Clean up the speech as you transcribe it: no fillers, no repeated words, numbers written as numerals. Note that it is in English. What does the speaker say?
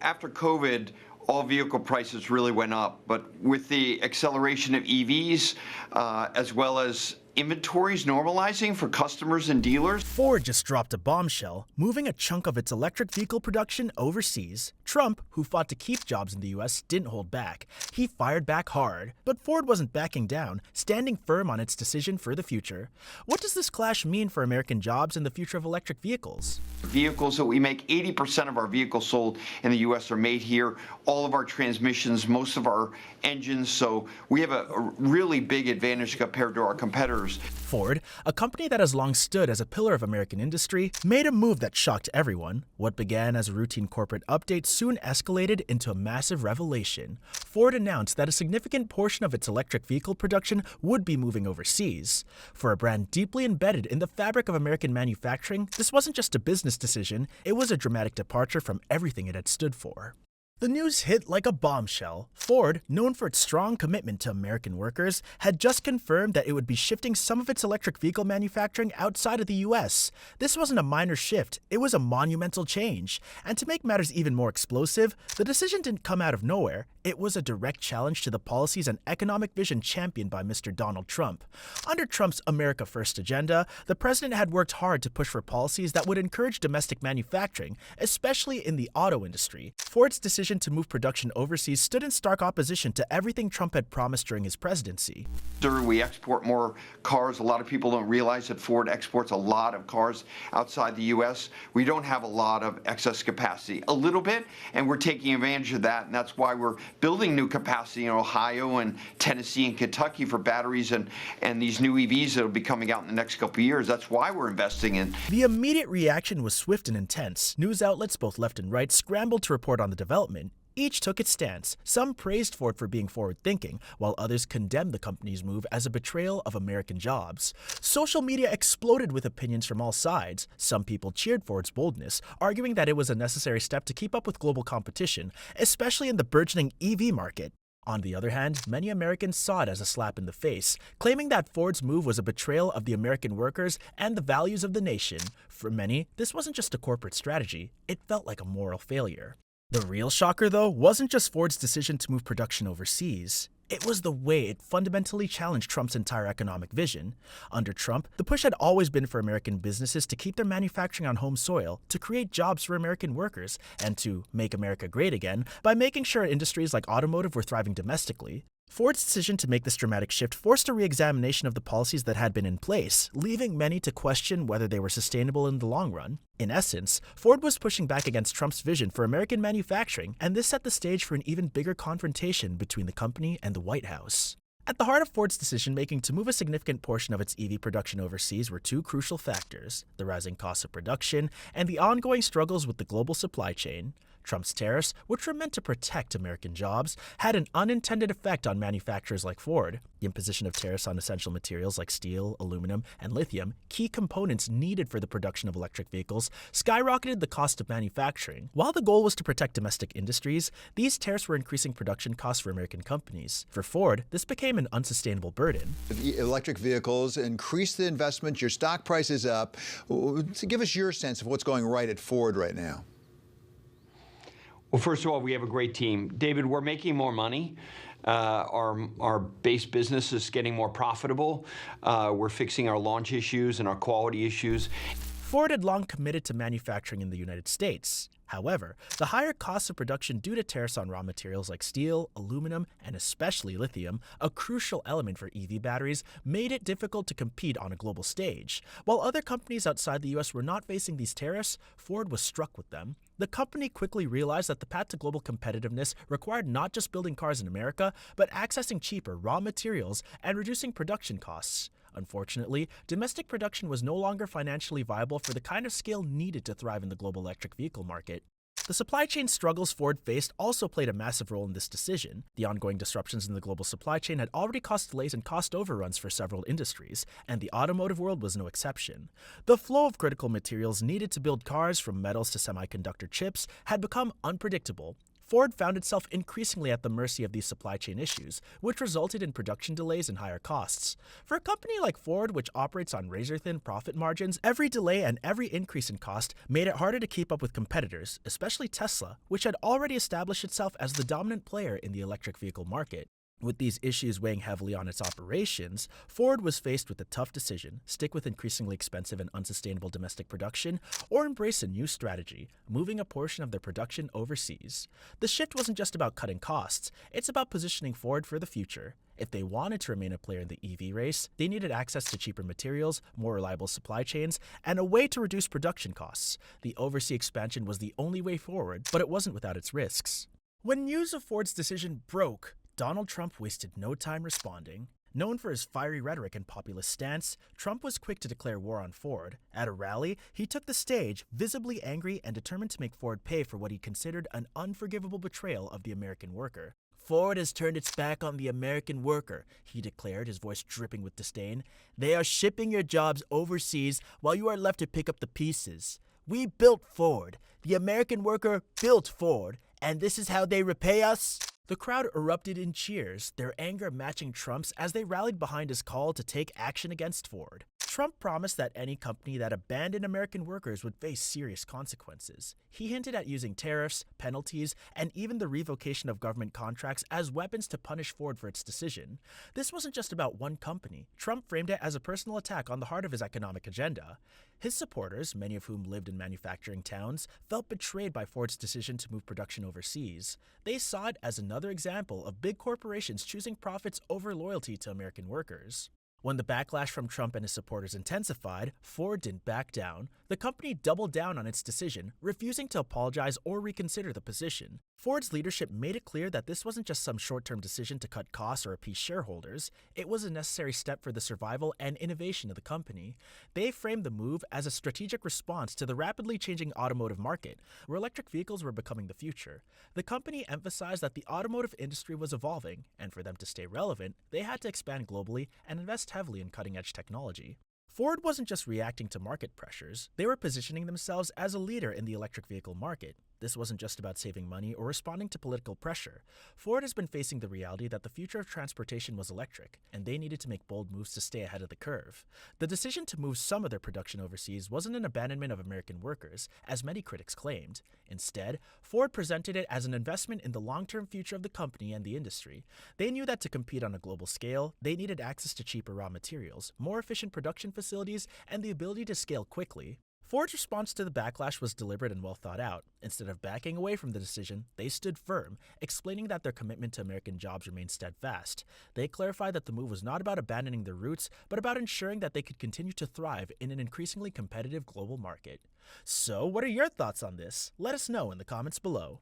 after COVID, all vehicle prices really went up. But with the acceleration of EVs, as well as inventories normalizing for customers and dealers. Ford just dropped a bombshell, moving a chunk of its electric vehicle production overseas. Trump, who fought to keep jobs in the US, didn't hold back. He fired back hard, but Ford wasn't backing down, standing firm on its decision for the future. What does this clash mean for American jobs and the future of electric vehicles? Vehicles that we make, 80% of our vehicles sold in the US are made here. All of our transmissions, most of our engines, so we have a really big advantage compared to our competitors. Ford, a company that has long stood as a pillar of American industry, made a move that shocked everyone. What began as a routine corporate update soon escalated into a massive revelation. Ford announced that a significant portion of its electric vehicle production would be moving overseas. For a brand deeply embedded in the fabric of American manufacturing, this wasn't just a business decision, it was a dramatic departure from everything it had stood for. The news hit like a bombshell. Ford, known for its strong commitment to American workers, had just confirmed that it would be shifting some of its electric vehicle manufacturing outside of the US. This wasn't a minor shift, it was a monumental change. And to make matters even more explosive, the decision didn't come out of nowhere. It was a direct challenge to the policies and economic vision championed by Mr. Donald Trump. Under Trump's America First agenda, the president had worked hard to push for policies that would encourage domestic manufacturing, especially in the auto industry. Ford's decision to move production overseas stood in stark opposition to everything Trump had promised during his presidency. We export more cars. A lot of people don't realize that Ford exports a lot of cars outside the U.S. We don't have a lot of excess capacity. A little bit, and we're taking advantage of that, and that's why we're building new capacity in Ohio and Tennessee and Kentucky for batteries and these new EVs that will be coming out in the next couple of years. That's why we're investing in. The immediate reaction was swift and intense. News outlets, both left and right, scrambled to report on the development. Each took its stance. Some praised Ford for being forward-thinking, while others condemned the company's move as a betrayal of American jobs. Social media exploded with opinions from all sides. Some people cheered Ford's boldness, arguing that it was a necessary step to keep up with global competition, especially in the burgeoning EV market. On the other hand, many Americans saw it as a slap in the face, claiming that Ford's move was a betrayal of the American workers and the values of the nation. For many, this wasn't just a corporate strategy, it felt like a moral failure. The real shocker, though, wasn't just Ford's decision to move production overseas. It was the way it fundamentally challenged Trump's entire economic vision. Under Trump, the push had always been for American businesses to keep their manufacturing on home soil, to create jobs for American workers, and to make America great again by making sure industries like automotive were thriving domestically. Ford's decision to make this dramatic shift forced a re-examination of the policies that had been in place, leaving many to question whether they were sustainable in the long run. In essence, Ford was pushing back against Trump's vision for American manufacturing, and this set the stage for an even bigger confrontation between the company and the White House. At the heart of Ford's decision-making to move a significant portion of its EV production overseas were two crucial factors: the rising costs of production and the ongoing struggles with the global supply chain. Trump's tariffs, which were meant to protect American jobs, had an unintended effect on manufacturers like Ford. The imposition of tariffs on essential materials like steel, aluminum, and lithium, key components needed for the production of electric vehicles, skyrocketed the cost of manufacturing. While the goal was to protect domestic industries, these tariffs were increasing production costs for American companies. For Ford, this became an unsustainable burden. Electric vehicles increase the investment, your stock price is up. Give us your sense of what's going right at Ford right now. Well, first of all, we have a great team. David, we're making more money. Our base business is getting more profitable. We're fixing our launch issues and our quality issues. Ford had long committed to manufacturing in the United States. However, the higher costs of production due to tariffs on raw materials like steel, aluminum, and especially lithium, a crucial element for EV batteries, made it difficult to compete on a global stage. While other companies outside the US were not facing these tariffs, Ford was struck with them. The company quickly realized that the path to global competitiveness required not just building cars in America, but accessing cheaper raw materials and reducing production costs. Unfortunately, domestic production was no longer financially viable for the kind of scale needed to thrive in the global electric vehicle market. The supply chain struggles Ford faced also played a massive role in this decision. The ongoing disruptions in the global supply chain had already caused delays and cost overruns for several industries, and the automotive world was no exception. The flow of critical materials needed to build cars, from metals to semiconductor chips, had become unpredictable. Ford found itself increasingly at the mercy of these supply chain issues, which resulted in production delays and higher costs. For a company like Ford, which operates on razor-thin profit margins, every delay and every increase in cost made it harder to keep up with competitors, especially Tesla, which had already established itself as the dominant player in the electric vehicle market. With these issues weighing heavily on its operations, Ford was faced with a tough decision: stick with increasingly expensive and unsustainable domestic production, or embrace a new strategy, moving a portion of their production overseas. The shift wasn't just about cutting costs, it's about positioning Ford for the future. If they wanted to remain a player in the EV race, they needed access to cheaper materials, more reliable supply chains, and a way to reduce production costs. The overseas expansion was the only way forward, but it wasn't without its risks. When news of Ford's decision broke, Donald Trump wasted no time responding. Known for his fiery rhetoric and populist stance, Trump was quick to declare war on Ford. At a rally, he took the stage, visibly angry and determined to make Ford pay for what he considered an unforgivable betrayal of the American worker. "Ford has turned its back on the American worker," he declared, his voice dripping with disdain. "They are shipping your jobs overseas while you are left to pick up the pieces. We built Ford. The American worker built Ford. And this is how they repay us?" The crowd erupted in cheers, their anger matching Trump's as they rallied behind his call to take action against Ford. Trump promised that any company that abandoned American workers would face serious consequences. He hinted at using tariffs, penalties, and even the revocation of government contracts as weapons to punish Ford for its decision. This wasn't just about one company. Trump framed it as a personal attack on the heart of his economic agenda. His supporters, many of whom lived in manufacturing towns, felt betrayed by Ford's decision to move production overseas. They saw it as another example of big corporations choosing profits over loyalty to American workers. When the backlash from Trump and his supporters intensified, Ford didn't back down. The company doubled down on its decision, refusing to apologize or reconsider the position. Ford's leadership made it clear that this wasn't just some short-term decision to cut costs or appease shareholders. It was a necessary step for the survival and innovation of the company. They framed the move as a strategic response to the rapidly changing automotive market, where electric vehicles were becoming the future. The company emphasized that the automotive industry was evolving, and for them to stay relevant, they had to expand globally and invest heavily in cutting-edge technology. Ford wasn't just reacting to market pressures, they were positioning themselves as a leader in the electric vehicle market. This wasn't just about saving money or responding to political pressure. Ford has been facing the reality that the future of transportation was electric, and they needed to make bold moves to stay ahead of the curve. The decision to move some of their production overseas wasn't an abandonment of American workers, as many critics claimed. Instead, Ford presented it as an investment in the long-term future of the company and the industry. They knew that to compete on a global scale, they needed access to cheaper raw materials, more efficient production facilities, and the ability to scale quickly. Ford's response to the backlash was deliberate and well thought out. Instead of backing away from the decision, they stood firm, explaining that their commitment to American jobs remained steadfast. They clarified that the move was not about abandoning their roots, but about ensuring that they could continue to thrive in an increasingly competitive global market. So, what are your thoughts on this? Let us know in the comments below.